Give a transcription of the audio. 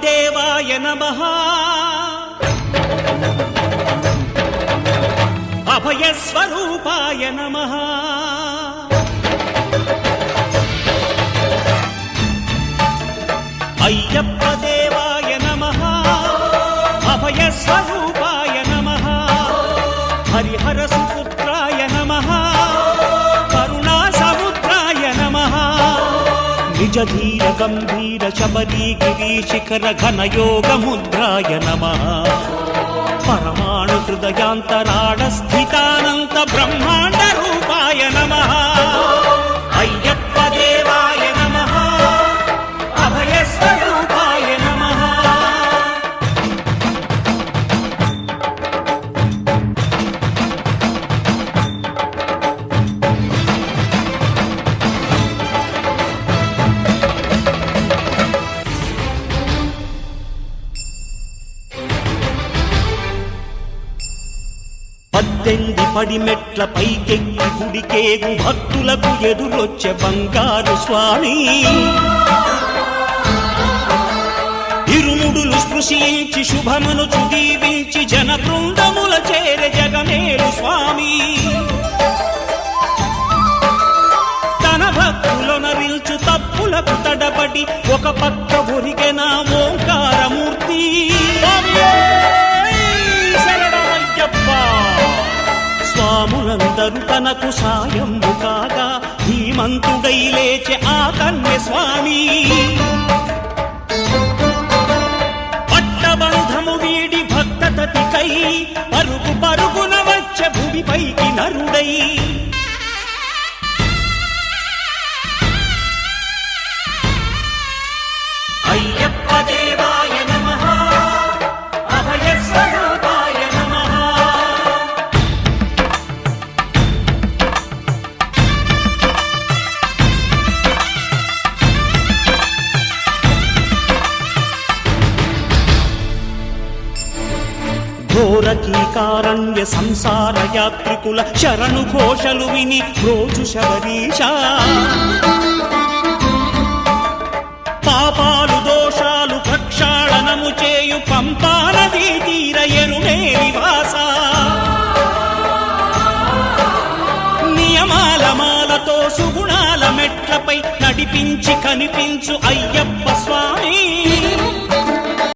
దేవాయ నమః అభయ స్వరూపాయ నమః అయ్యప్ప దేవాయ నమః అభయ స్వరూపాయ నమః హరిహర సుపుత్రాయ నమః కరుణా సముద్రాయ నమః నిజ ధీర గంభీర శబరీ గిరి శిఖర ఘన యోగ ముద్రాయ నమః పరమాణు హృదయాంతరాళ స్థితానంత బ్రహ్మాండ రూపాయ నమః అయ్యప్ప దేవాయ నమః అభయ స్వరూపాయ నమః పద్దెంది పడిమెట్ల పైకెక్కి గుడికేగు భక్తులకు ఎదురొచ్చే బంగారు స్వామి ఇరుముడులు స్పృశించి శుభమును చుదీవించి జన బృందముల చేరే జగమేలు స్వామి తన భక్తులొనరిల్చు తప్పులకు తడబడి ఒక పక్క ఒరిగెన ఓంకారమూర్తి స్వాములందరూ తనకు సాయము కాగా ధీమంతుడై లేచె ఆ కన్య స్వామి పట్టబంధము వీడి భక్తతతికై పరుగు పరుగున వచ్చె భూమిపైకి నరుడై అయ్యప్ప దేవాయ నమః అభయ స్వరూపాయ నమః ఘోరకీకారణ్య సంసార యాత్రికుల శరణు ఘోషలు విని రోజు శబరీశ పాపాలు దోషాలు ప్రక్షాళనము చేయు పంపా నదీ తీర ఎరుడే నివాస నియమాల మాలతో సుగుణాల మెట్లపై నడిపించి కనిపించు అయ్యప్ప స్వామి